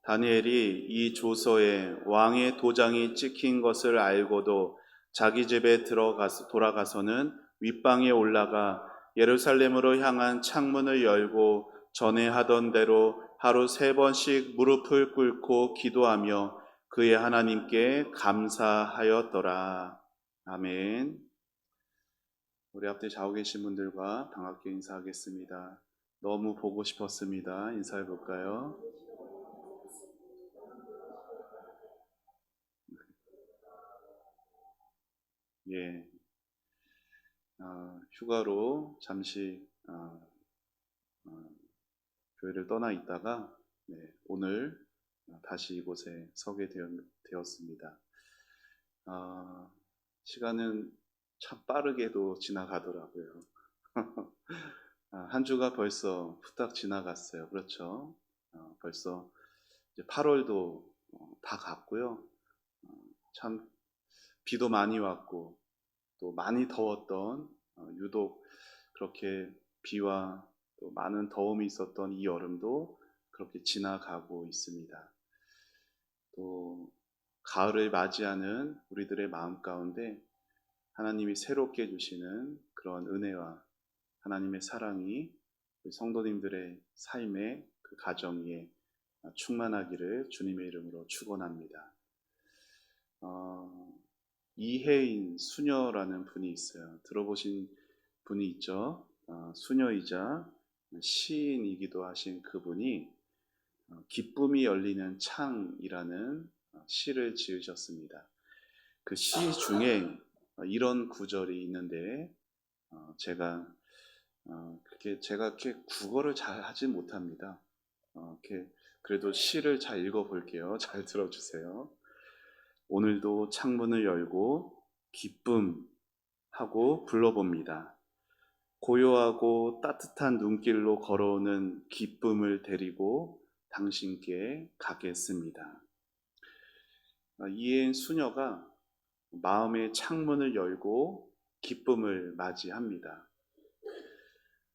다니엘이 이 조서에 왕의 도장이 찍힌 것을 알고도 자기 집에 돌아가서는 윗방에 올라가 예루살렘으로 향한 창문을 열고 전에 하던 대로 하루 3번씩 무릎을 꿇고 기도하며 그의 하나님께 감사하였더라. 아멘. 우리 앞에 좌우 계신 분들과 반갑게 인사하겠습니다. 너무 보고 싶었습니다. 인사해 볼까요? 예, 휴가로 잠시 교회를 떠나 있다가 오늘 다시 이곳에 서게 되었습니다. 시간은 참 빠르게도 지나가더라고요. 한 주가 벌써 후딱 지나갔어요. 그렇죠? 벌써 이제 8월도 다 갔고요. 참 비도 많이 왔고 또 많이 더웠던 유독 그렇게 비와 또 많은 더움이 있었던 이 여름도 그렇게 지나가고 있습니다. 또 가을을 맞이하는 우리들의 마음 가운데 하나님이 새롭게 주시는 그런 은혜와 하나님의 사랑이 성도님들의 삶의 그 가정 위에 충만하기를 주님의 이름으로 축원합니다. 이혜인 수녀라는 분이 있어요. 들어보신 분이 있죠. 수녀이자 시인이기도 하신 그분이 기쁨이 열리는 창이라는 시를 지으셨습니다. 그 시 중에 이런 구절이 있는데 제가 그렇게 국어를 잘 하지 못합니다. 그래도 시를 잘 읽어볼게요. 잘 들어주세요. 오늘도 창문을 열고 기쁨 하고 불러봅니다. 고요하고 따뜻한 눈길로 걸어오는 기쁨을 데리고 당신께 가겠습니다. 이혜인 수녀가 마음의 창문을 열고 기쁨을 맞이합니다.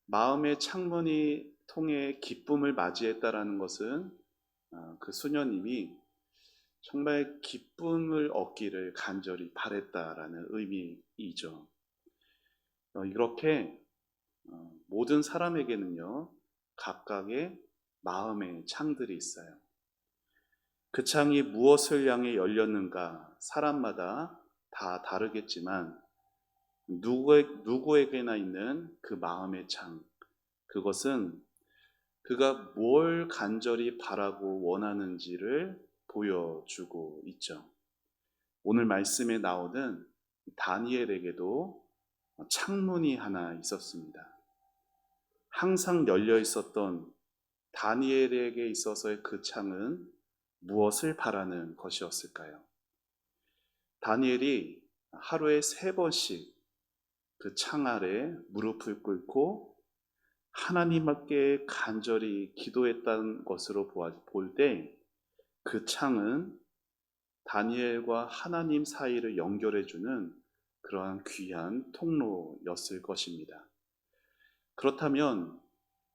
마음의 창문이 통해 기쁨을 맞이했다라는 것은 그 수녀님이 정말 기쁨을 얻기를 간절히 바랬다라는 의미이죠. 이렇게 모든 사람에게는요, 각각의 마음의 창들이 있어요. 그 창이 무엇을 향해 열렸는가 사람마다 다 다르겠지만 누구에게나 있는 그 마음의 창, 그것은 그가 뭘 간절히 바라고 원하는지를 보여주고 있죠. 오늘 말씀에 나오는 다니엘에게도 창문이 하나 있었습니다. 항상 열려 있었던 다니엘에게 있어서의 그 창은 무엇을 바라는 것이었을까요? 다니엘이 하루에 3번씩 그 창 아래 무릎을 꿇고 하나님께 간절히 기도했다는 것으로 볼 때 그 창은 다니엘과 하나님 사이를 연결해주는 그러한 귀한 통로였을 것입니다. 그렇다면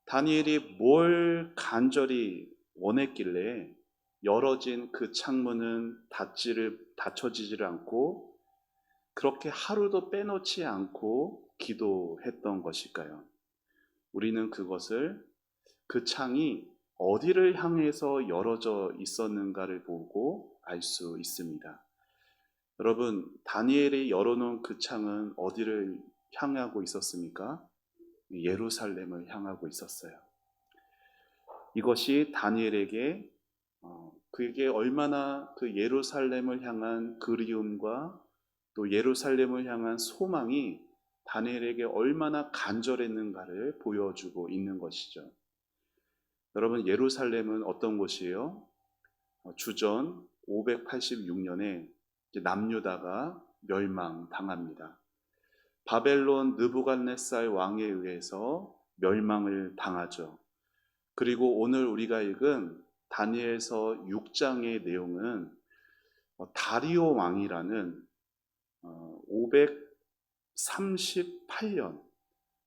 다니엘이 뭘 간절히 원했길래 열어진 그 창문은 닫혀지지를 않고 그렇게 하루도 빼놓지 않고 기도했던 것일까요? 우리는 그 창이 어디를 향해서 열어져 있었는가를 보고 알 수 있습니다. 여러분, 다니엘이 열어놓은 그 창은 어디를 향하고 있었습니까? 예루살렘을 향하고 있었어요. 이것이 다니엘에게 그게 얼마나 그 예루살렘을 향한 그리움과 또 예루살렘을 향한 소망이 다니엘에게 얼마나 간절했는가를 보여주고 있는 것이죠. 여러분, 예루살렘은 어떤 곳이에요? 주전 586년에 남유다가 멸망당합니다. 바벨론 느부갓네살 왕에 의해서 멸망을 당하죠. 그리고 오늘 우리가 읽은 다니엘서 6장의 내용은 다리오 왕이라는 538년,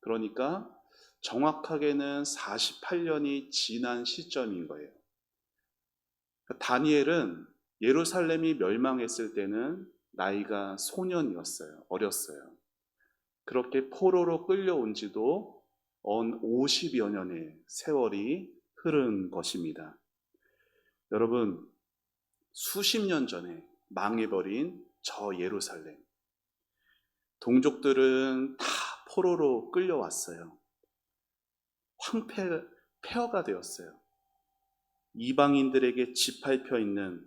그러니까 정확하게는 48년이 지난 시점인 거예요. 다니엘은 예루살렘이 멸망했을 때는 나이가 소년이었어요. 어렸어요. 그렇게 포로로 끌려온 지도 50여 년의 세월이 흐른 것입니다. 여러분, 수십 년 전에 망해버린 저 예루살렘. 동족들은 다 포로로 끌려왔어요. 폐허가 되었어요. 이방인들에게 짓밟혀 있는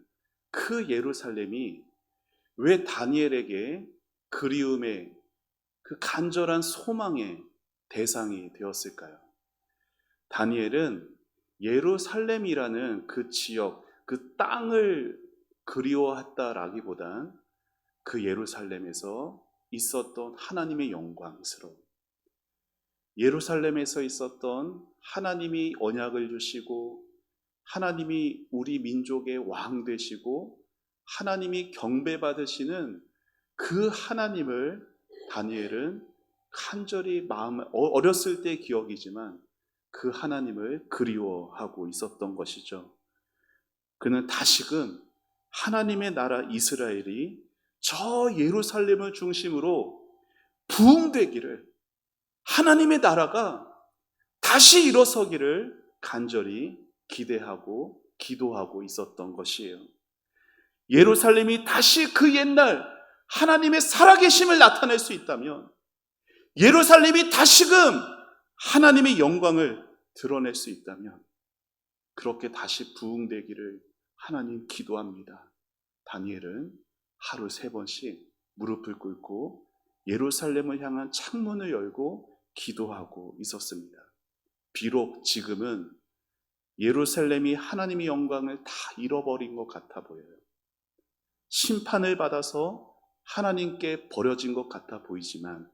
그 예루살렘이 왜 다니엘에게 그리움의 그 간절한 소망의 대상이 되었을까요? 다니엘은 예루살렘이라는 그 지역, 그 땅을 그리워했다라기보단 그 예루살렘에서 있었던 하나님의 영광스러움, 예루살렘에서 있었던 하나님이 언약을 주시고 하나님이 우리 민족의 왕 되시고 하나님이 경배받으시는 그 하나님을 다니엘은 간절히 마음에 어렸을 때 기억이지만 그 하나님을 그리워하고 있었던 것이죠. 그는 다시금 하나님의 나라 이스라엘이 저 예루살렘을 중심으로 부흥되기를, 하나님의 나라가 다시 일어서기를 간절히 기대하고 기도하고 있었던 것이에요. 예루살렘이 다시 그 옛날 하나님의 살아계심을 나타낼 수 있다면, 예루살렘이 다시금 하나님의 영광을 드러낼 수 있다면, 그렇게 다시 부흥되기를 하나님 기도합니다. 다니엘은 하루 3번씩 무릎을 꿇고 예루살렘을 향한 창문을 열고 기도하고 있었습니다. 비록 지금은 예루살렘이 하나님의 영광을 다 잃어버린 것 같아 보여요. 심판을 받아서 하나님께 버려진 것 같아 보이지만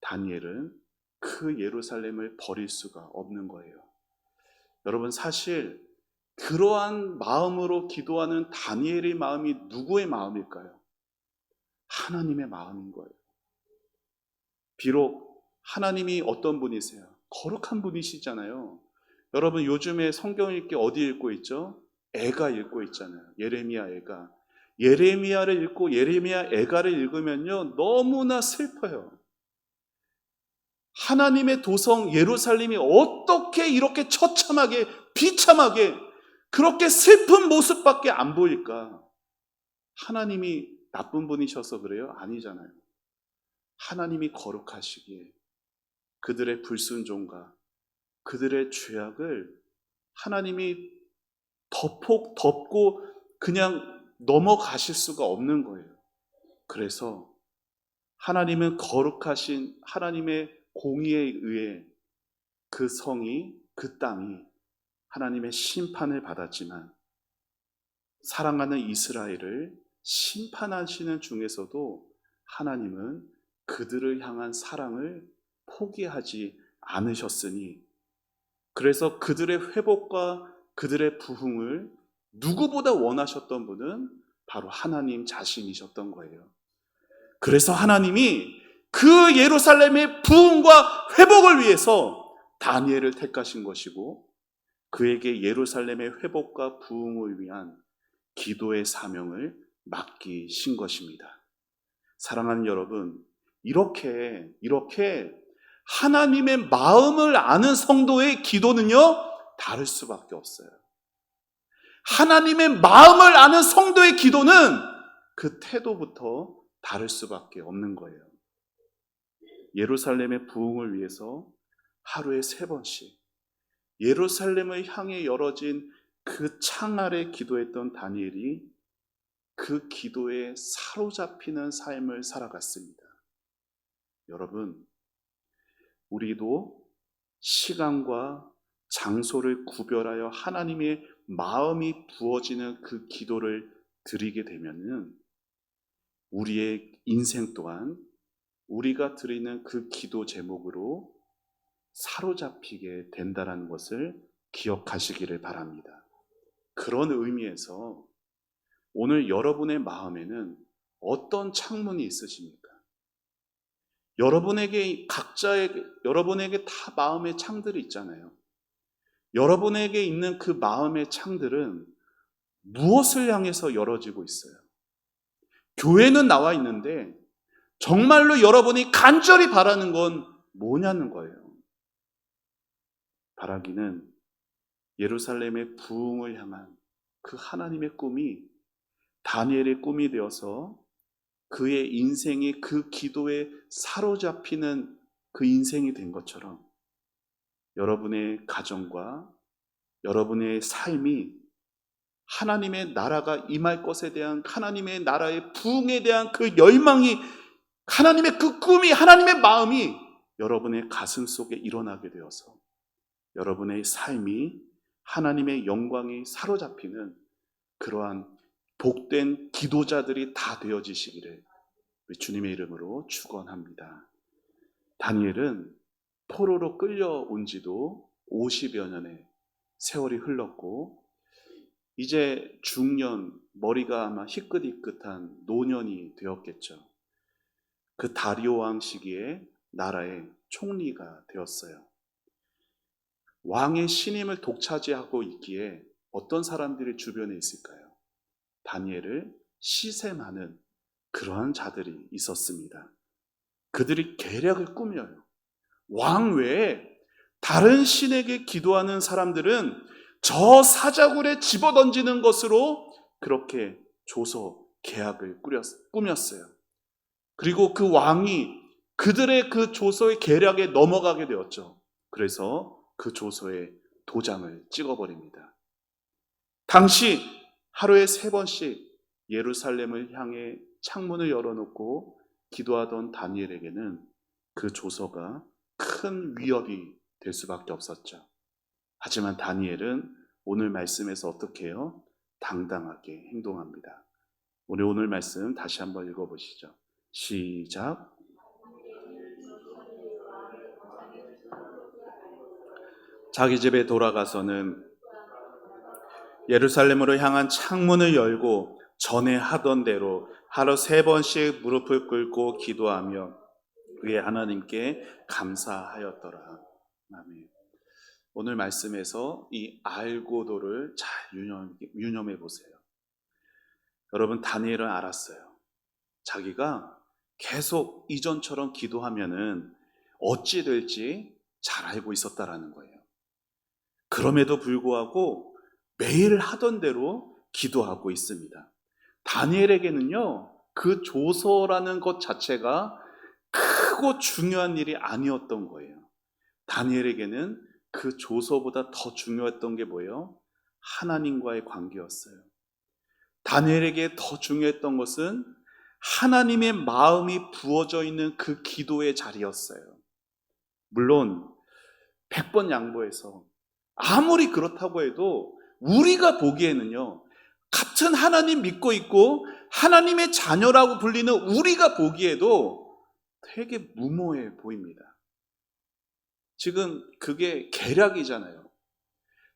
다니엘은 그 예루살렘을 버릴 수가 없는 거예요. 여러분, 사실 그러한 마음으로 기도하는 다니엘의 마음이 누구의 마음일까요? 하나님의 마음인 거예요. 비록 하나님이 어떤 분이세요? 거룩한 분이시잖아요. 여러분, 요즘에 성경 읽기 어디 읽고 있죠? 애가 읽고 있잖아요. 예레미야 애가. 예레미야를 읽고 예레미야 애가를 읽으면요, 너무나 슬퍼요. 하나님의 도성 예루살렘이 어떻게 이렇게 처참하게 비참하게 그렇게 슬픈 모습밖에 안 보일까? 하나님이 나쁜 분이셔서 그래요? 아니잖아요. 하나님이 거룩하시기에 그들의 불순종과 그들의 죄악을 하나님이 덮고 그냥 넘어가실 수가 없는 거예요. 그래서 하나님은 거룩하신 하나님의 공의에 의해 그 성이, 그 땅이 하나님의 심판을 받았지만 사랑하는 이스라엘을 심판하시는 중에서도 하나님은 그들을 향한 사랑을 포기하지 않으셨으니, 그래서 그들의 회복과 그들의 부흥을 누구보다 원하셨던 분은 바로 하나님 자신이셨던 거예요. 그래서 하나님이 그 예루살렘의 부흥과 회복을 위해서 다니엘을 택하신 것이고 그에게 예루살렘의 회복과 부흥을 위한 기도의 사명을 맡기신 것입니다. 사랑하는 여러분, 이렇게 하나님의 마음을 아는 성도의 기도는요, 다를 수밖에 없어요. 하나님의 마음을 아는 성도의 기도는 그 태도부터 다를 수밖에 없는 거예요. 예루살렘의 부흥을 위해서 하루에 3번씩 예루살렘을 향해 열어진 그 창 아래 기도했던 다니엘이 그 기도에 사로잡히는 삶을 살아갔습니다. 여러분, 우리도 시간과 장소를 구별하여 하나님의 마음이 부어지는 그 기도를 드리게 되면은 우리의 인생 또한 우리가 드리는 그 기도 제목으로 사로잡히게 된다는 것을 기억하시기를 바랍니다. 그런 의미에서 오늘 여러분의 마음에는 어떤 창문이 있으십니까? 여러분에게 다 마음의 창들이 있잖아요. 여러분에게 있는 그 마음의 창들은 무엇을 향해서 열어지고 있어요? 교회는 나와 있는데 정말로 여러분이 간절히 바라는 건 뭐냐는 거예요. 바라기는 예루살렘의 부흥을 향한 그 하나님의 꿈이 다니엘의 꿈이 되어서 그의 인생이 그 기도에 사로잡히는 그 인생이 된 것처럼 여러분의 가정과 여러분의 삶이 하나님의 나라가 임할 것에 대한 하나님의 나라의 부흥에 대한 그 열망이 하나님의 그 꿈이 하나님의 마음이 여러분의 가슴 속에 일어나게 되어서 여러분의 삶이 하나님의 영광이 사로잡히는 그러한 복된 기도자들이 다 되어지시기를 주님의 이름으로 축원합니다. 다니엘은 포로로 끌려온 지도 50여 년의 세월이 흘렀고 이제 중년, 머리가 아마 희끗희끗한 노년이 되었겠죠. 그 다리오 왕 시기에 나라의 총리가 되었어요. 왕의 신임을 독차지하고 있기에 어떤 사람들이 주변에 있을까요? 다니엘을 시샘하는 그러한 자들이 있었습니다. 그들이 계략을 꾸며요. 왕 외에 다른 신에게 기도하는 사람들은 저 사자굴에 집어던지는 것으로 그렇게 조서 계략을 꾸몄어요. 그리고 그 왕이 그들의 그 조서의 계략에 넘어가게 되었죠. 그래서 그 조서에 도장을 찍어버립니다. 당시 하루에 3번씩 예루살렘을 향해 창문을 열어놓고 기도하던 다니엘에게는 그 조서가 큰 위협이 될 수밖에 없었죠. 하지만 다니엘은 오늘 말씀에서 어떻게 해요? 당당하게 행동합니다. 우리 오늘 말씀 다시 한번 읽어보시죠. 시작. 자기 집에 돌아가서는 예루살렘으로 향한 창문을 열고 전에 하던 대로 하루 3번씩 무릎을 꿇고 기도하며 그의 하나님께 감사하였더라. 아멘. 오늘 말씀에서 이 알고도를 잘 유념해 보세요. 여러분, 다니엘은 알았어요. 자기가 계속 이전처럼 기도하면은 어찌 될지 잘 알고 있었다라는 거예요. 그럼에도 불구하고 매일 하던 대로 기도하고 있습니다. 다니엘에게는요, 그 조서라는 것 자체가 크고 중요한 일이 아니었던 거예요. 다니엘에게는 그 조서보다 더 중요했던 게 뭐예요? 하나님과의 관계였어요. 다니엘에게 더 중요했던 것은 하나님의 마음이 부어져 있는 그 기도의 자리였어요. 물론 100번 양보해서 아무리 그렇다고 해도 우리가 보기에는요, 같은 하나님 믿고 있고 하나님의 자녀라고 불리는 우리가 보기에도 되게 무모해 보입니다. 지금 그게 계략이잖아요.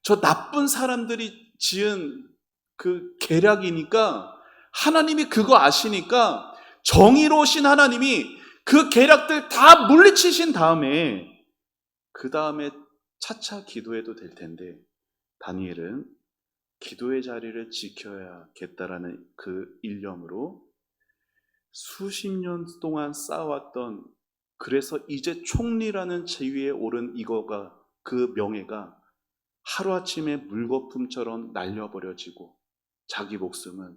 저 나쁜 사람들이 지은 그 계략이니까 하나님이 그거 아시니까 정의로우신 하나님이 그 계략들 다 물리치신 다음에 그 다음에 차차 기도해도 될 텐데 다니엘은 기도의 자리를 지켜야겠다라는 그 일념으로 수십 년 동안 쌓아왔던, 그래서 이제 총리라는 지위에 오른 이거가, 그 명예가 하루아침에 물거품처럼 날려버려지고 자기 목숨은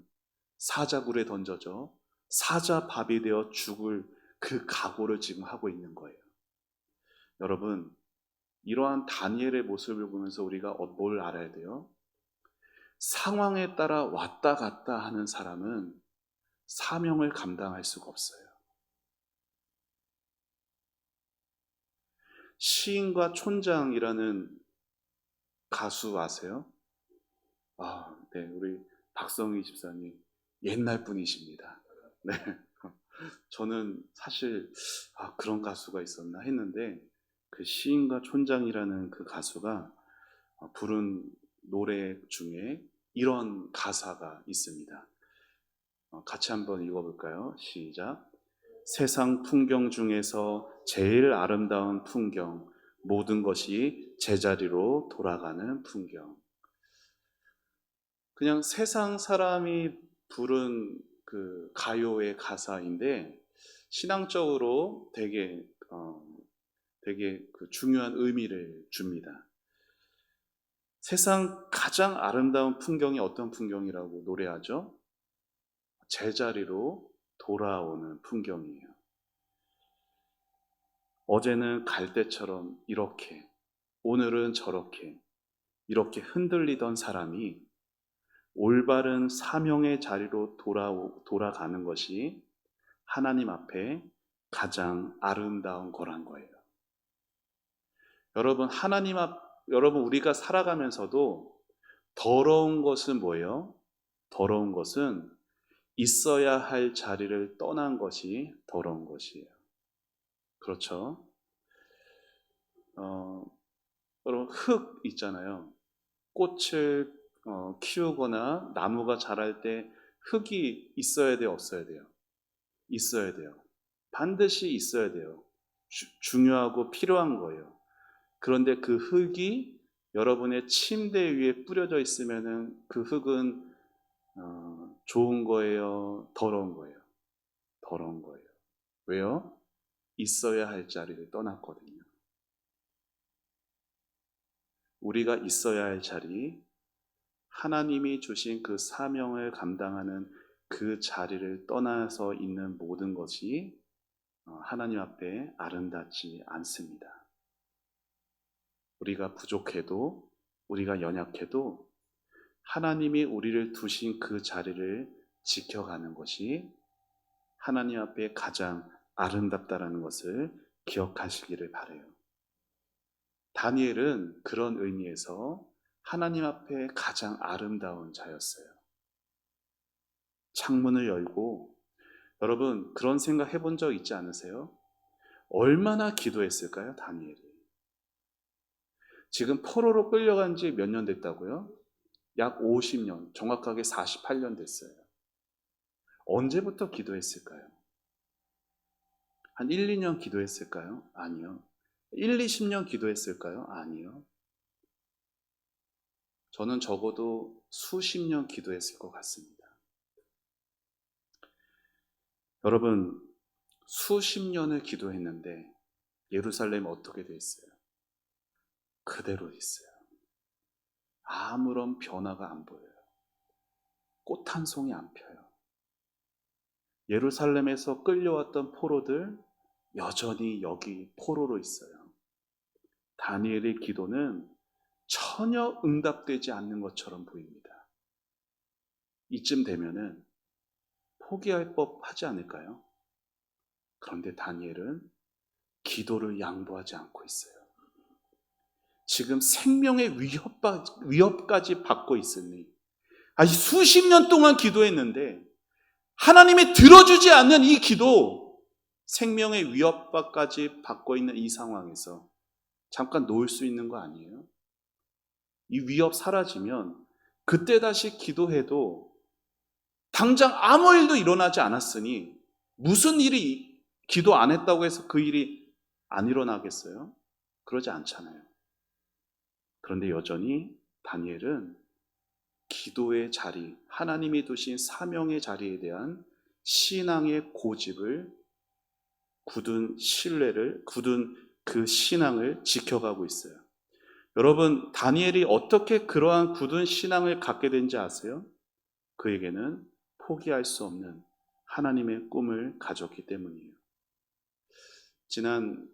사자굴에 던져져 사자밥이 되어 죽을 그 각오를 지금 하고 있는 거예요. 여러분, 이러한 다니엘의 모습을 보면서 우리가 뭘 알아야 돼요? 상황에 따라 왔다 갔다 하는 사람은 사명을 감당할 수가 없어요. 시인과 촌장이라는 가수 아세요? 네, 우리 박성희 집사님 옛날 분이십니다. 네, 저는 사실 그런 가수가 있었나 했는데 그 시인과 촌장이라는 그 가수가 부른 노래 중에 이런 가사가 있습니다. 같이 한번 읽어볼까요? 시작. 세상 풍경 중에서 제일 아름다운 풍경, 모든 것이 제자리로 돌아가는 풍경. 그냥 세상 사람이 부른 그 가요의 가사인데 신앙적으로 되게 그 중요한 의미를 줍니다. 세상 가장 아름다운 풍경이 어떤 풍경이라고 노래하죠? 제자리로 돌아오는 풍경이에요. 어제는 갈대처럼 이렇게, 오늘은 저렇게, 이렇게 흔들리던 사람이 올바른 사명의 자리로 돌아가는 것이 하나님 앞에 가장 아름다운 거란 거예요. 여러분, 우리가 살아가면서도 더러운 것은 뭐예요? 더러운 것은 있어야 할 자리를 떠난 것이 더러운 것이에요. 그렇죠? 여러분, 흙 있잖아요. 꽃을 키우거나 나무가 자랄 때 흙이 있어야 돼요, 없어야 돼요? 있어야 돼요. 반드시 있어야 돼요. 중요하고 필요한 거예요. 그런데 그 흙이 여러분의 침대 위에 뿌려져 있으면은 그 흙은 좋은 거예요, 더러운 거예요? 더러운 거예요. 왜요? 있어야 할 자리를 떠났거든요. 우리가 있어야 할 자리, 하나님이 주신 그 사명을 감당하는 그 자리를 떠나서 있는 모든 것이 하나님 앞에 아름답지 않습니다. 우리가 부족해도, 우리가 연약해도 하나님이 우리를 두신 그 자리를 지켜가는 것이 하나님 앞에 가장 아름답다라는 것을 기억하시기를 바라요. 다니엘은 그런 의미에서 하나님 앞에 가장 아름다운 자였어요. 창문을 열고, 여러분 그런 생각 해본 적 있지 않으세요? 얼마나 기도했을까요, 다니엘이? 지금 포로로 끌려간 지 몇 년 됐다고요? 약 50년, 정확하게 48년 됐어요. 언제부터 기도했을까요? 한 1, 2년 기도했을까요? 아니요. 1, 20년 기도했을까요? 아니요. 저는 적어도 수십 년 기도했을 것 같습니다. 여러분, 수십 년을 기도했는데 예루살렘 어떻게 됐어요? 그대로 있어요. 아무런 변화가 안 보여요. 꽃 한 송이 안 펴요. 예루살렘에서 끌려왔던 포로들 여전히 여기 포로로 있어요. 다니엘의 기도는 전혀 응답되지 않는 것처럼 보입니다. 이쯤 되면은 포기할 법하지 않을까요? 그런데 다니엘은 기도를 양보하지 않고 있어요. 지금 생명의 위협까지 받고 있으니, 수십 년 동안 기도했는데 하나님이 들어주지 않는 이 기도, 생명의 위협까지 받고 있는 이 상황에서 잠깐 놓을 수 있는 거 아니에요? 이 위협 사라지면 그때 다시 기도해도 당장 아무 일도 일어나지 않았으니 무슨 일이 기도 안 했다고 해서 그 일이 안 일어나겠어요? 그러지 않잖아요. 그런데 여전히 다니엘은 기도의 자리, 하나님이 두신 사명의 자리에 대한 신앙의 고집을, 굳은 그 신앙을 지켜가고 있어요. 여러분, 다니엘이 어떻게 그러한 굳은 신앙을 갖게 된지 아세요? 그에게는 포기할 수 없는 하나님의 꿈을 가졌기 때문이에요. 지난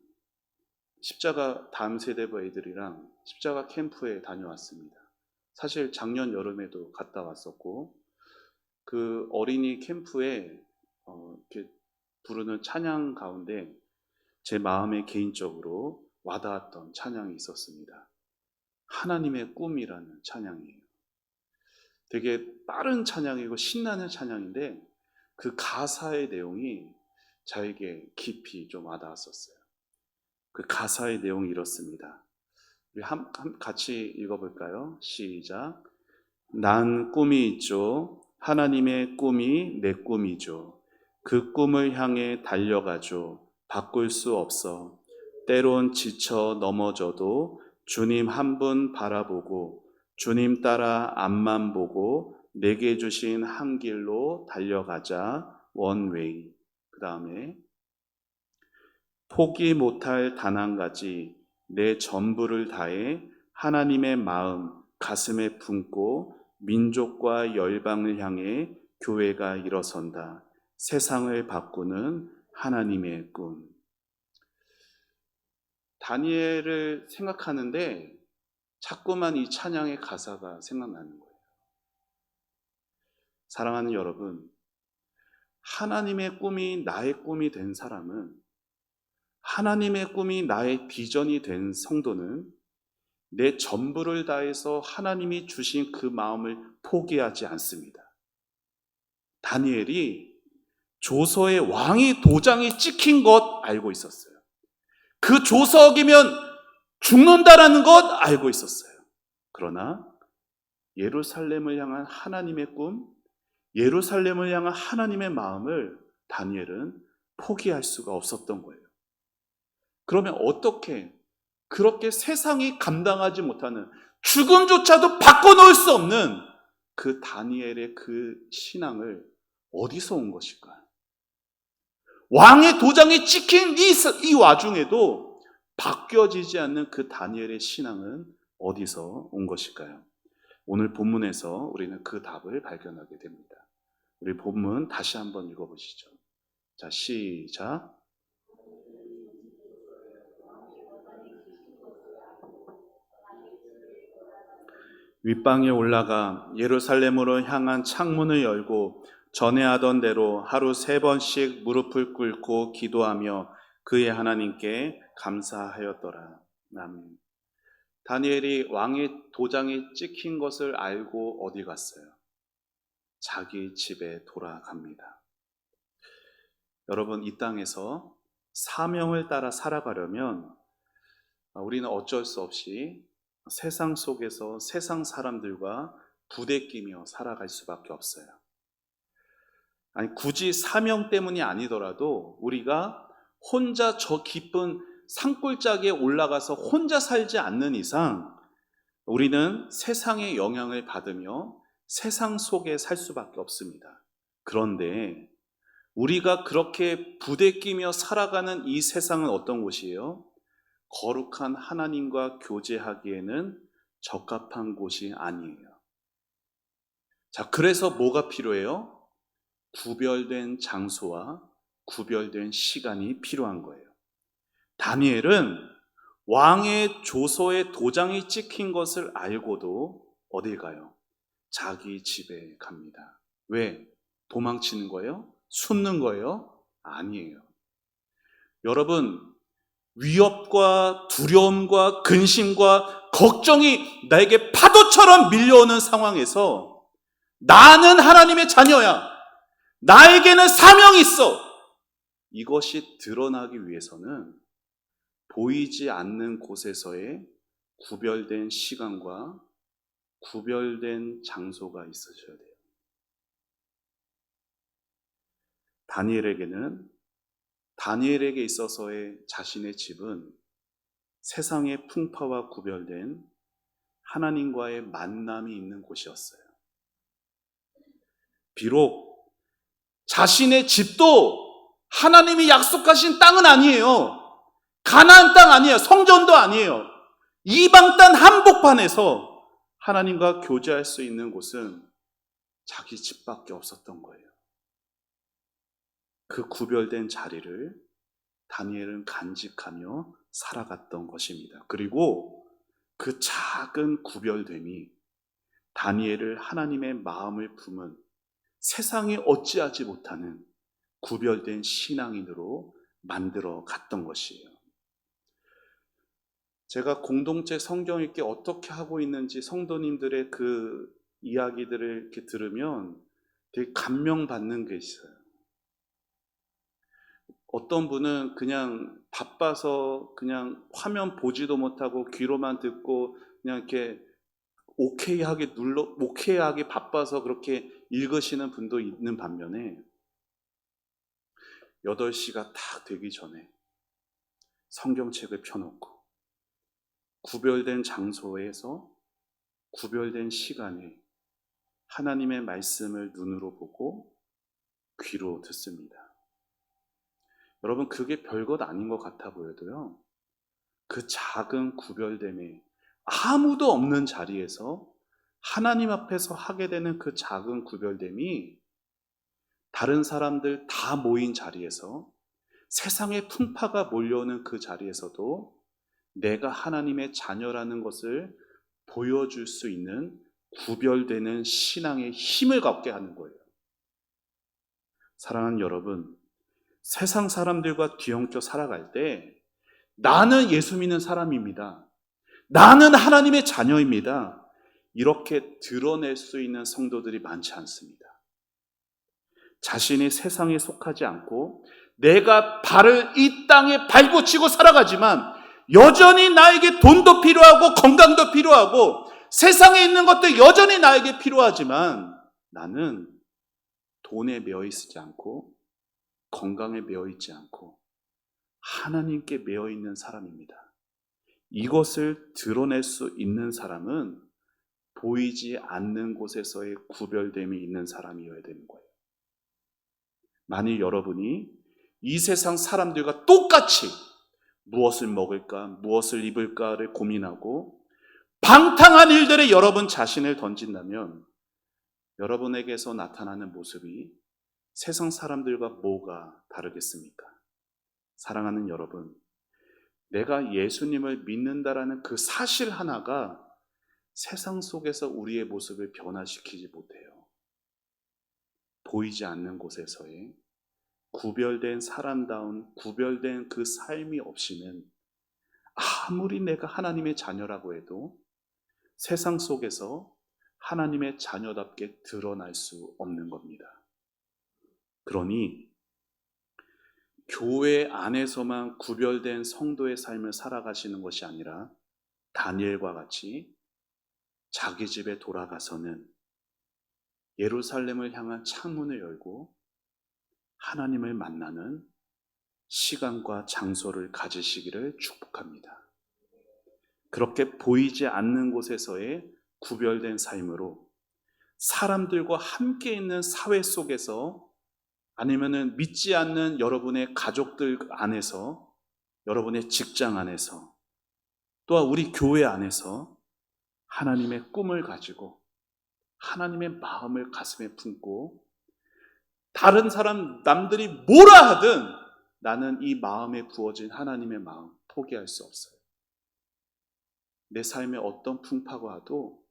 십자가 다음 세대부 애들이랑 십자가 캠프에 다녀왔습니다. 사실 작년 여름에도 갔다 왔었고, 그 어린이 캠프에 이렇게 부르는 찬양 가운데 제 마음에 개인적으로 와닿았던 찬양이 있었습니다. 하나님의 꿈이라는 찬양이에요. 되게 빠른 찬양이고 신나는 찬양인데 그 가사의 내용이 저에게 깊이 좀 와닿았었어요. 그 가사의 내용이 이렇습니다. 우리 같이 읽어볼까요? 시작. 난 꿈이 있죠. 하나님의 꿈이 내 꿈이죠. 그 꿈을 향해 달려가죠. 바꿀 수 없어. 때론 지쳐 넘어져도 주님 한 분 바라보고 주님 따라 앞만 보고 내게 주신 한 길로 달려가자. 원웨이. 그 다음에 포기 못할 단 한 가지 내 전부를 다해 하나님의 마음 가슴에 품고 민족과 열방을 향해 교회가 일어선다. 세상을 바꾸는 하나님의 꿈. 다니엘을 생각하는데 자꾸만 이 찬양의 가사가 생각나는 거예요. 사랑하는 여러분, 하나님의 꿈이 나의 꿈이 된 사람은, 하나님의 꿈이 나의 비전이 된 성도는 내 전부를 다해서 하나님이 주신 그 마음을 포기하지 않습니다. 다니엘이 조서에 왕의 도장이 찍힌 것 알고 있었어요. 그 조석이면 죽는다라는 것 알고 있었어요. 그러나 예루살렘을 향한 하나님의 꿈, 예루살렘을 향한 하나님의 마음을 다니엘은 포기할 수가 없었던 거예요. 그러면 어떻게 그렇게 세상이 감당하지 못하는, 죽음조차도 바꿔놓을 수 없는 그 다니엘의 그 신앙을 어디서 온 것일까? 왕의 도장이 찍힌 이 와중에도 바뀌어지지 않는 그 다니엘의 신앙은 어디서 온 것일까요? 오늘 본문에서 우리는 그 답을 발견하게 됩니다. 우리 본문 다시 한번 읽어보시죠. 자, 시작. 윗방에 올라가 예루살렘으로 향한 창문을 열고 전에 하던 대로 하루 3번씩 무릎을 꿇고 기도하며 그의 하나님께 감사하였더라. 아멘. 다니엘이 왕의 도장이 찍힌 것을 알고 어디 갔어요? 자기 집에 돌아갑니다. 여러분, 이 땅에서 사명을 따라 살아가려면 우리는 어쩔 수 없이 세상 속에서 세상 사람들과 부대끼며 살아갈 수밖에 없어요. 아니, 굳이 사명 때문이 아니더라도 우리가 혼자 저 깊은 산골짜기에 올라가서 혼자 살지 않는 이상 우리는 세상의 영향을 받으며 세상 속에 살 수밖에 없습니다. 그런데 우리가 그렇게 부대끼며 살아가는 이 세상은 어떤 곳이에요? 거룩한 하나님과 교제하기에는 적합한 곳이 아니에요. 자, 그래서 뭐가 필요해요? 구별된 장소와 구별된 시간이 필요한 거예요. 다니엘은 왕의 조서에 도장이 찍힌 것을 알고도 어딜 가요? 자기 집에 갑니다. 왜? 도망치는 거예요? 숨는 거예요? 아니에요. 여러분, 위협과 두려움과 근심과 걱정이 나에게 파도처럼 밀려오는 상황에서 나는 하나님의 자녀야. 나에게는 사명이 있어. 이것이 드러나기 위해서는 보이지 않는 곳에서의 구별된 시간과 구별된 장소가 있으셔야 돼요. 다니엘에게 있어서의 자신의 집은 세상의 풍파와 구별된 하나님과의 만남이 있는 곳이었어요. 비록 자신의 집도 하나님이 약속하신 땅은 아니에요. 가나안 땅 아니에요. 성전도 아니에요. 이방 땅 한복판에서 하나님과 교제할 수 있는 곳은 자기 집밖에 없었던 거예요. 그 구별된 자리를 다니엘은 간직하며 살아갔던 것입니다. 그리고 그 작은 구별됨이 다니엘을 하나님의 마음을 품은 세상에 어찌하지 못하는 구별된 신앙인으로 만들어 갔던 것이에요. 제가 공동체 성경 읽기 어떻게 하고 있는지 성도님들의 그 이야기들을 이렇게 들으면 되게 감명받는 게 있어요. 어떤 분은 그냥 바빠서 그냥 화면 보지도 못하고 귀로만 듣고 그냥 이렇게 오케이하게 바빠서 그렇게 읽으시는 분도 있는 반면에 8시가 딱 되기 전에 성경책을 펴놓고 구별된 장소에서 구별된 시간에 하나님의 말씀을 눈으로 보고 귀로 듣습니다. 여러분, 그게 별것 아닌 것 같아 보여도요, 그 작은 구별됨에 아무도 없는 자리에서 하나님 앞에서 하게 되는 그 작은 구별됨이 다른 사람들 다 모인 자리에서, 세상의 풍파가 몰려오는 그 자리에서도 내가 하나님의 자녀라는 것을 보여줄 수 있는 구별되는 신앙의 힘을 갖게 하는 거예요. 사랑하는 여러분, 세상 사람들과 뒤엉켜 살아갈 때 나는 예수 믿는 사람입니다, 나는 하나님의 자녀입니다, 이렇게 드러낼 수 있는 성도들이 많지 않습니다. 자신이 세상에 속하지 않고 내가 발을 이 땅에 발붙이고 살아가지만 여전히 나에게 돈도 필요하고 건강도 필요하고 세상에 있는 것도 여전히 나에게 필요하지만 나는 돈에 매여 있지 않고 건강에 매여 있지 않고 하나님께 매여 있는 사람입니다. 이것을 드러낼 수 있는 사람은 보이지 않는 곳에서의 구별됨이 있는 사람이어야 되는 거예요. 만일 여러분이 이 세상 사람들과 똑같이 무엇을 먹을까, 무엇을 입을까를 고민하고 방탕한 일들에 여러분 자신을 던진다면 여러분에게서 나타나는 모습이 세상 사람들과 뭐가 다르겠습니까? 사랑하는 여러분, 내가 예수님을 믿는다라는 그 사실 하나가 세상 속에서 우리의 모습을 변화시키지 못해요. 보이지 않는 곳에서의 구별된 사람다운 구별된 그 삶이 없이는 아무리 내가 하나님의 자녀라고 해도 세상 속에서 하나님의 자녀답게 드러날 수 없는 겁니다. 그러니 교회 안에서만 구별된 성도의 삶을 살아가시는 것이 아니라 다니엘과 같이 자기 집에 돌아가서는 예루살렘을 향한 창문을 열고 하나님을 만나는 시간과 장소를 가지시기를 축복합니다. 그렇게 보이지 않는 곳에서의 구별된 삶으로 사람들과 함께 있는 사회 속에서, 아니면은 믿지 않는 여러분의 가족들 안에서, 여러분의 직장 안에서, 또한 우리 교회 안에서 하나님의 꿈을 가지고 하나님의 마음을 가슴에 품고 다른 사람 남들이 뭐라 하든 나는 이 마음에 부어진 하나님의 마음 포기할 수 없어요. 내 삶에 어떤 풍파가 와도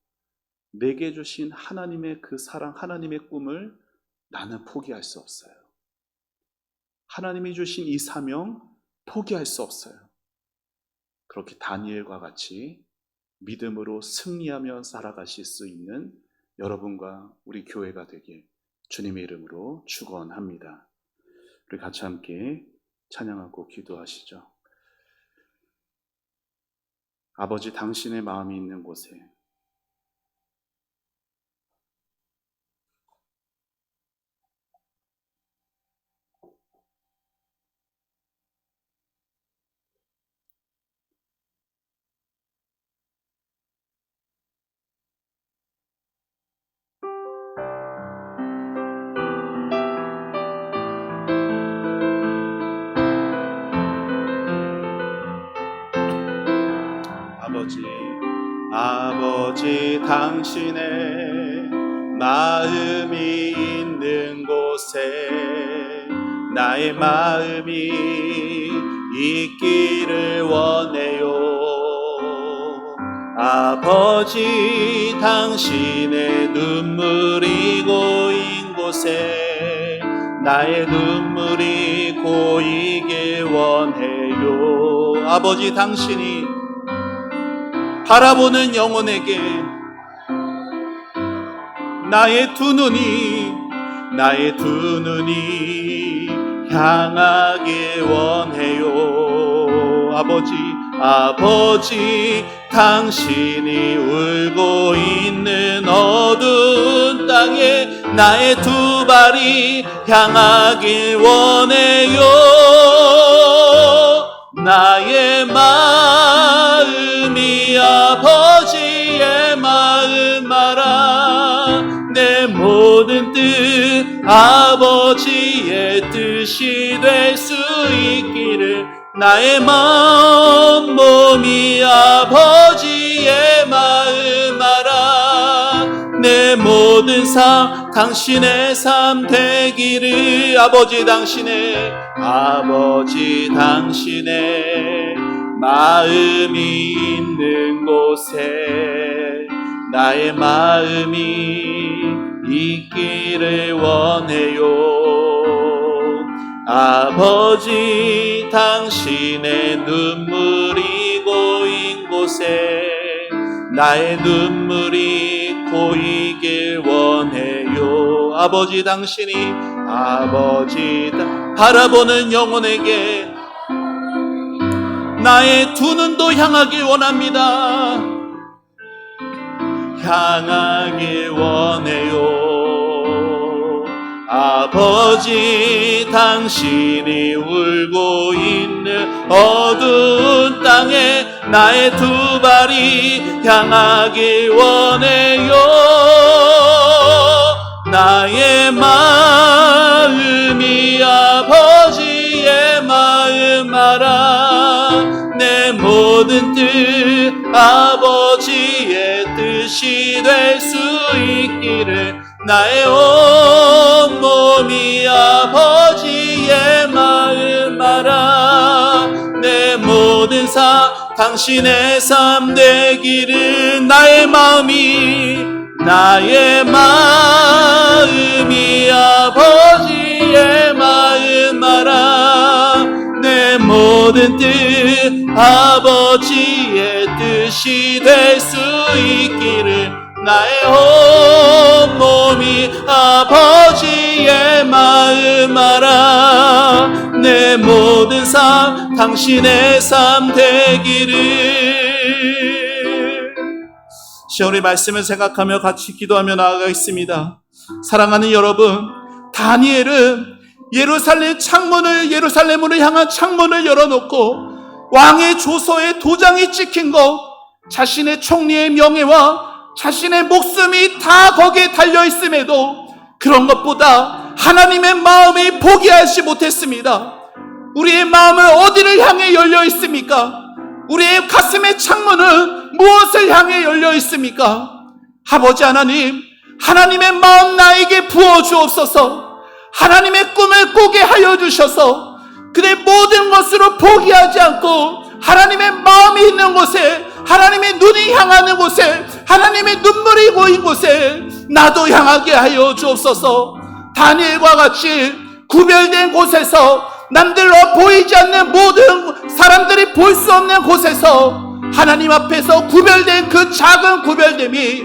내게 주신 하나님의 그 사랑, 하나님의 꿈을 나는 포기할 수 없어요. 하나님이 주신 이 사명 포기할 수 없어요. 그렇게 다니엘과 같이 믿음으로 승리하며 살아가실 수 있는 여러분과 우리 교회가 되길 주님의 이름으로 축원합니다. 우리 같이 함께 찬양하고 기도하시죠. 아버지, 당신의 마음이 있는 곳에 아버지, 당신의 마음이 있는 곳에 나의 마음이 있기를 원해요. 아버지, 당신의 눈물이 고인 곳에 나의 눈물이 고이길 원해요. 아버지, 당신이 바라보는 영혼에게 나의 두 눈이 향하길 원해요. 아버지, 당신이 울고 있는 어두운 땅에 나의 두 발이 향하길 원해요. 나의 마음이 아버지의 마음 모든 뜻 아버지의 뜻이 될 수 있기를 나의 마음 몸이 아버지의 마음 알아 내 모든 삶 당신의 삶 되기를 아버지 당신의 마음이 있는 곳에 나의 마음이 있기를 원해요. 아버지 당신의 눈물이 고인 곳에 나의 눈물이 고이길 원해요. 아버지 당신이 바라보는 영혼에게 나의 두 눈도 향하길 원합니다. 향하길 원해요. 아버지 당신이 울고 있는 어두운 땅에 나의 두 발이 향하길 원해요. 나의 마음이 아버지의 마음 알아 내 모든 뜻 아버지의 뜻이 될 수 있기를 나의 온 몸이 아버지의 마음 알아 내 모든 삶 당신의 삶 되기를 나의 마음이 아버지의 마음 알아 내 모든 뜻 아버지의 뜻이 될 수 있기를 나의 온 몸이 아버지의 마음 알아 내 모든 삶 당신의 삶 되기를 우리 말씀을 생각하며 같이 기도하며 나아가겠습니다. 사랑하는 여러분, 다니엘은 예루살렘으로 향한 창문을 열어놓고 왕의 조서에 도장이 찍힌 것, 자신의 총리의 명예와 자신의 목숨이 다 거기에 달려있음에도 그런 것보다 하나님의 마음이 포기하지 못했습니다. 우리의 마음은 어디를 향해 열려 있습니까? 우리의 가슴의 창문은 무엇을 향해 열려 있습니까? 아버지 하나님, 하나님의 마음 나에게 부어주옵소서. 하나님의 꿈을 꾸게 하여 주셔서 그의 모든 것으로 포기하지 않고 하나님의 마음이 있는 곳에, 하나님의 눈이 향하는 곳에, 하나님의 눈물이 고인 곳에 나도 향하게 하여 주옵소서. 다니엘과 같이 구별된 곳에서, 남들로 보이지 않는 모든 사람들이 볼 수 없는 곳에서 하나님 앞에서 구별된 그 작은 구별됨이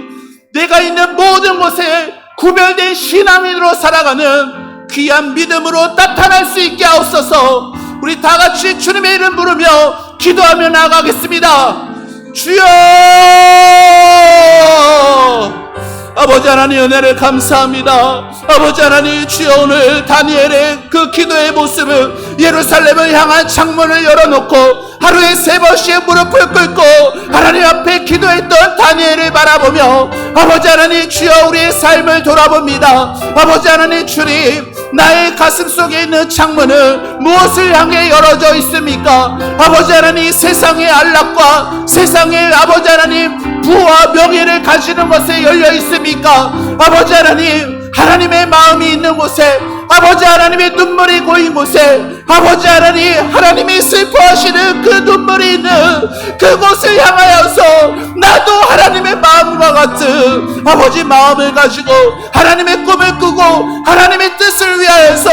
내가 있는 모든 곳에 구별된 신앙인으로 살아가는 귀한 믿음으로 나타날 수 있게 하옵소서. 우리 다 같이 주님의 이름 부르며 기도하며 나아가겠습니다. 주여! 아버지 하나님 은혜를 감사합니다. 아버지 하나님, 주여, 오늘 다니엘의 그 기도의 모습은 예루살렘을 향한 창문을 열어놓고 하루에 3번씩 무릎을 꿇고 하나님 앞에 기도했던 다니엘을 바라보며 아버지 하나님, 주여, 우리의 삶을 돌아봅니다. 아버지 하나님, 주님, 나의 가슴 속에 있는 창문은 무엇을 향해 열어져 있습니까? 아버지 하나님, 세상의 안락과 세상의 아버지 하나님 부와 명예를 가지는 것에 열려 있습니까? 아버지 하나님, 하나님의 마음이 있는 곳에, 아버지 하나님의 눈물이 고인 곳에, 아버지 하나님, 하나님이 슬퍼하시는 그 눈물이 있는 그곳을 향하여서 나도 하나님의 마음과 같은 아버지 마음을 가지고 하나님의 꿈을 꾸고 하나님의 뜻을 위하여서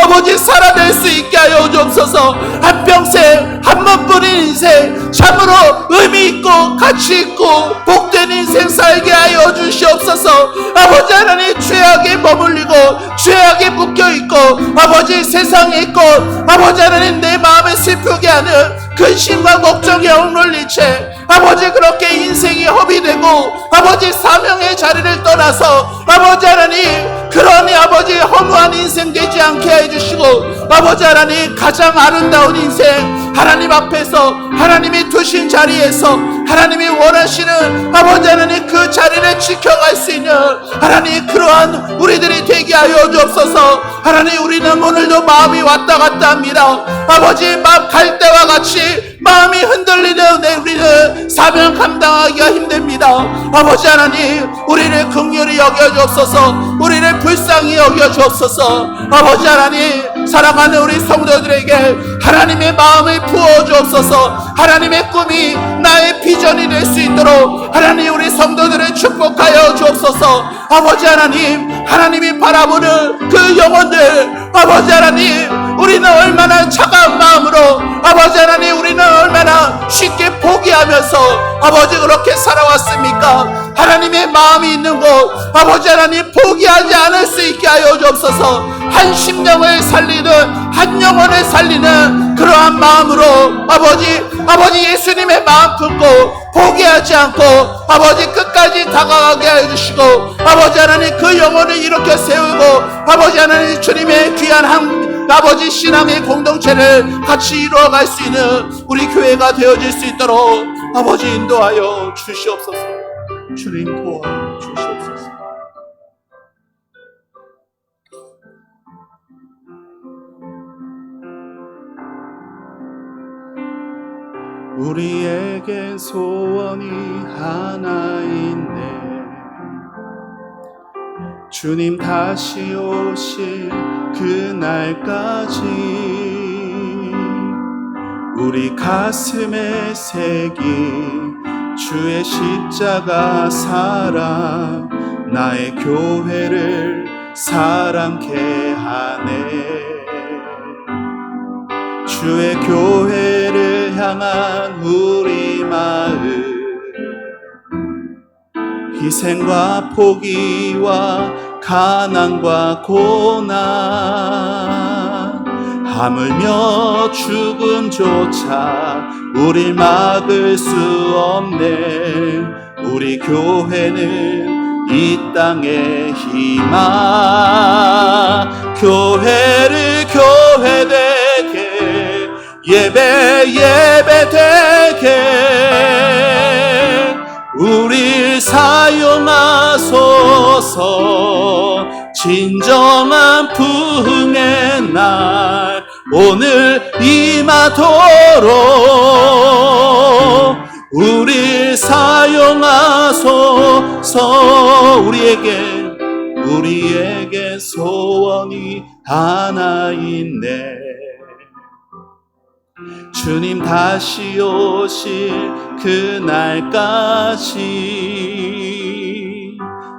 아버지 살아낼 수 있게 하여 주옵소서. 한평생 한 번뿐인 인생 참으로 의미 있고 가치 있고 복된 인생 살게 하여 주시옵소서. 아버지 하나님, 죄악에 머물리고 죄악에 묶여있고 아버지 세상에 있고 아버지 하나님, 내 마음을 슬프게 하는 근심과 걱정에 억눌린 채 아버지 그렇게 인생이 허비되고 아버지 사명의 자리를 떠나서 아버지 하나님, 그러니 아버지 허무한 인생 되지 않게 해주시고 아버지 하나님, 가장 아름다운 인생, 하나님 앞에서 하나님이 두신 자리에서 하나님이 원하시는 아버지 하나님 그 자리를 지켜갈 수 있는 하나님 그러한 우리들이 되게 하여 주옵소서. 하나님 우리는 오늘도 마음이 왔다 갔다 합니다. 아버지 마음 갈 때와 같이 마음이 흔들리는 우리는 사명 감당하기가 힘듭니다. 아버지 하나님 우리를 긍휼히 여겨주옵소서. 우리를 불쌍히 여겨주옵소서. 아버지 하나님 사랑하는 우리 성도들에게 하나님의 마음을 부어주옵소서. 하나님의 꿈이 나의 비전이 될 수 있도록 하나님 우리 성도들을 축복하여 주옵소서. 아버지 하나님 하나님이 바라보는 그 영혼들 아버지 하나님 우리는 얼마나 차가운 마음으로 아버지 하나님 우리는 얼마나 쉽게 포기하면서 아버지 그렇게 살아왔습니까? 하나님의 마음이 있는 곳 아버지 하나님 포기하지 않을 수 있게 하여 주옵소서. 한 심령을 살리는 한 영혼을 살리는 그러한 마음으로 아버지 예수님의 마음 품고 포기하지 않고 아버지 끝까지 다가가게 해주시고 아버지 하나님 그 영혼을 일으켜 세우고 아버지 하나님 주님의 귀한 아버지 신앙의 공동체를 같이 이루어갈 수 있는 우리 교회가 되어질 수 있도록 아버지 인도하여 주시옵소서. 주님 도와 주시옵소서. 우리에겐 소원이 하나 있네. 주님 다시 오실 그날까지 우리 가슴에 새긴 주의 십자가 사랑 나의 교회를 사랑케 하네. 주의 교회를 향한 우리 마음 희생과 포기와 가난과 고난 하물며 죽음조차 우릴 막을 수 없네. 우리 교회는 이 땅의 희망 교회를 교회되게 예배되게 우릴 사용하소서. 진정한 부흥의 날 오늘 임하도록 우릴 사용하소서. 우리에게 소원이 하나 있네. 주님 다시 오실 그날까지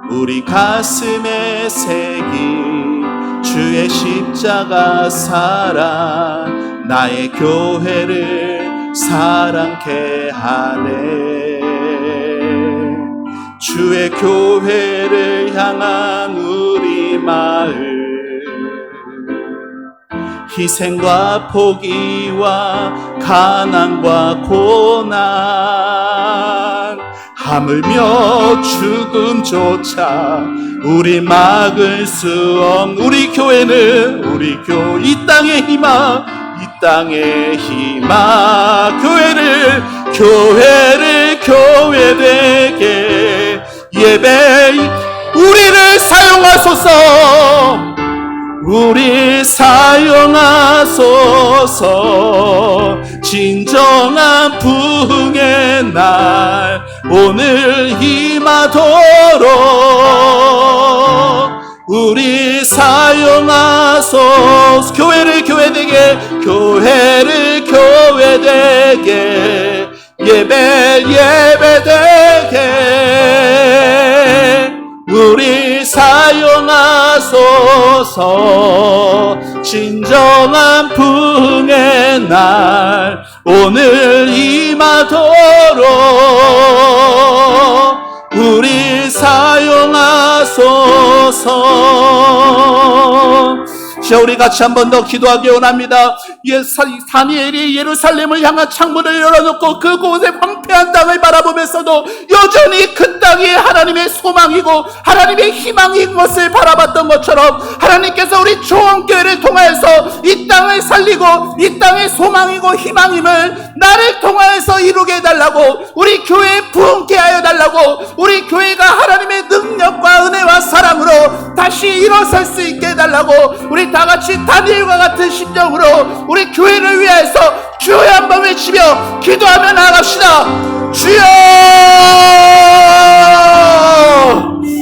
우리 가슴에 새긴 주의 십자가 사랑 나의 교회를 사랑케 하네. 주의 교회를 향한 우리 마음 희생과 포기와 가난과 고난 하물며 죽음조차 우리 막을 수 없는 우리 교회는 이 땅의 희망 이 땅의 희망 교회를 교회되게 우리를 사용하소서. 우리 사용하소서. 진정한 부흥의 날 오늘 임하도록 우리 사용하소서. 교회를 교회되게 예배되게 우리 사용하소서. 진정한 부흥의 날 오늘 임하도록 우리 사용하소서. 우리 같이 한 번 더 기도하기 원합니다. 다니엘이 예루살렘을 향한 창문을 열어놓고 그곳의 황폐한 땅을 바라보면서도 여전히 그 그 땅이 하나님의 소망이고 하나님의 희망인 것을 바라봤던 것처럼 하나님께서 우리 초원교회를 통하여서 이 땅을 살리고 이 땅의 소망이고 희망임을 나를 통하여서 이루게 해달라고, 우리 교회에 부흥케 하여 달라고, 우리 교회가 하나님의 능력과 은혜와 사랑으로 다시 일어설 수 있게 해달라고, 우리 다같이 다니엘과 같은 심정으로 우리 교회를 위하여서 주여 한번 외치며 기도하며 나아갑시다. 주여!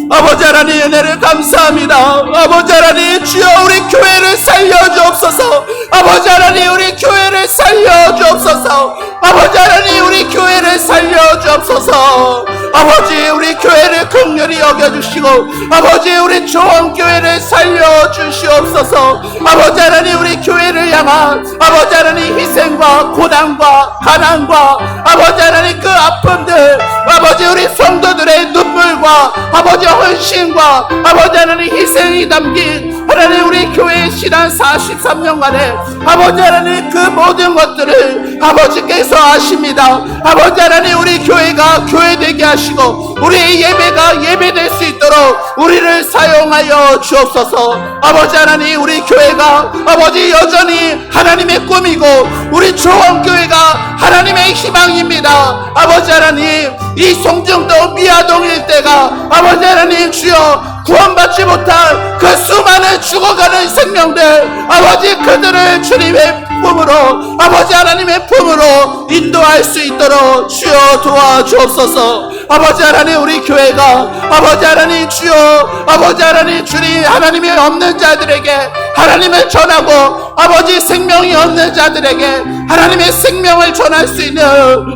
아버지 하나님 은혜를 감사합니다. 아버지 하나님 주여 우리 교회를 살려주옵소서. 아버지 하나님 우리 교회를 살려주옵소서. 아버지 하나님 우리 교회를 살려주옵소서. 아버지 우리 교회를 긍휼히 여겨주시고 아버지 우리 조원교회를 살려주시옵소서. 아버지 하나님 우리 교회를 향한 아버지 하나님 희생과 고난과 가난과 아버지 하나님 그 아픔들, 아버지 우리 성도들의 눈물과 아버지 헌신과 아버지 하나님 희생이 담긴 하나님 우리 교회의 신앙 43년간의 아버지 하나님 그 모든 것들을 아버지께서 아십니다. 아버지 하나님 우리 교회가 교회되게 하시고 우리의 예배가 예배될 수 있도록 우리를 사용하여 주옵소서. 아버지 하나님 우리 교회가 아버지 여전히 하나님의 꿈이고 우리 조원교회가 하나님의 희망입니다. 아버지 하나님 이 송정도 미아동 일대가 아버지 하나님 주여 구원받지 못한 그 수많은 죽어가는 생명들, 아버지 그들을 주님의 품으로 아버지 하나님의 품으로 인도할 수 있도록 주여 도와주옵소서. 아버지 하나님 우리 교회가 아버지 하나님 주여 아버지 하나님 주님 하나님이 없는 자들에게 하나님을 전하고 아버지 생명이 없는 자들에게 하나님의 생명을 전할 수 있는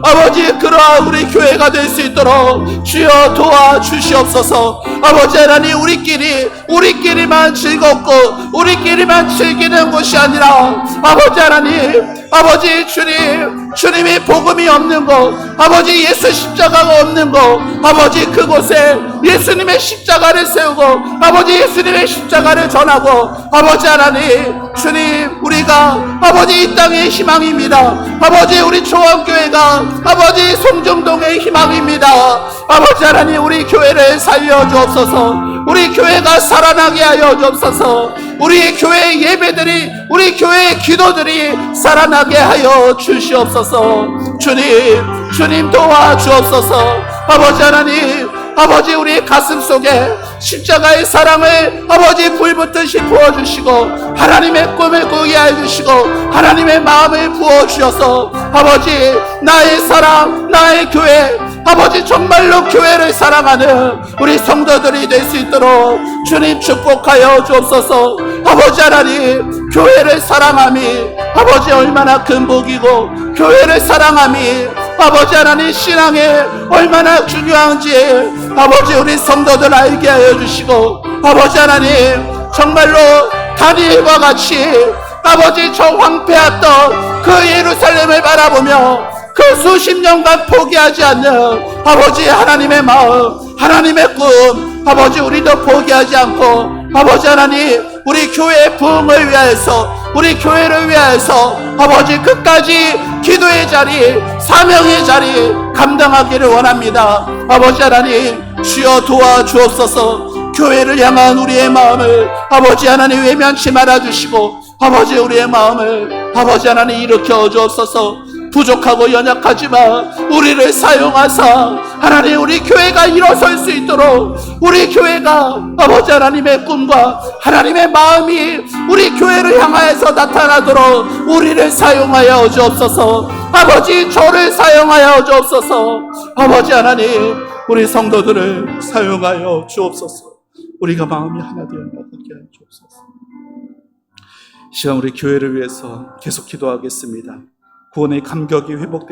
아버지 그러한 우리 교회가 될 수 있도록 주여 도와주시옵소서. 아버지 하나님 우리끼리만 즐겁고 우리끼리만 즐기는 것이 아니라 아버지 하나님 아버지 주님이 복음이 없는 곳, 아버지 예수 십자가가 없는 곳, 아버지 그곳에 예수님의 십자가를 세우고 아버지 예수님의 십자가를 전하고 아버지 하나님 주님 우리가 아버지 이 땅의 희망입니다. 아버지 우리 조원교회가 아버지 송정동의 희망입니다. 아버지 하나님 우리 교회를 살려주옵소서. 우리 교회가 살아나게 하여 주옵소서. 우리 교회의 예배들이 우리 교회의 기도들이 살아나게 하여 주시옵소서. 주님 도와주옵소서. 아버지 하나님 아버지 우리 가슴 속에 십자가의 사랑을 아버지 불붙듯이 부어주시고 하나님의 꿈을 꾸게 해주시고 하나님의 마음을 부어주셔서 아버지 나의 사랑 나의 교회 아버지 정말로 교회를 사랑하는 우리 성도들이 될 수 있도록 주님 축복하여 주옵소서. 아버지 하나님 교회를 사랑함이 아버지 얼마나 큰 복이고 교회를 사랑함이 아버지 하나님 신앙에 얼마나 중요한지 아버지 우리 성도들 알게 하여 주시고 아버지 하나님 정말로 다니엘과 같이 아버지 저 황폐했던 그 예루살렘을 바라보며 그 수십 년간 포기하지 않는 아버지 하나님의 마음 하나님의 꿈 아버지 우리도 포기하지 않고 아버지 하나님 우리 교회의 부흥을 위하여서 우리 교회를 위하여서 아버지 끝까지 기도의 자리 사명의 자리 감당하기를 원합니다. 아버지 하나님 주여 도와주옵소서. 교회를 향한 우리의 마음을 아버지 하나님 외면치 말아주시고 아버지 우리의 마음을 아버지 하나님 일으켜 주옵소서. 부족하고 연약하지만 우리를 사용하사 하나님 우리 교회가 일어설 수 있도록 우리 교회가 아버지 하나님의 꿈과 하나님의 마음이 우리 교회를 향하여서 나타나도록 우리를 사용하여 주옵소서. 아버지 저를 사용하여 주옵소서. 아버지 하나님 우리 성도들을 사용하여 주옵소서. 우리가 마음이 하나 되어 나가게 하여 주옵소서. 시간 우리 교회를 위해서 계속 기도하겠습니다. 구원의 감격이 회복되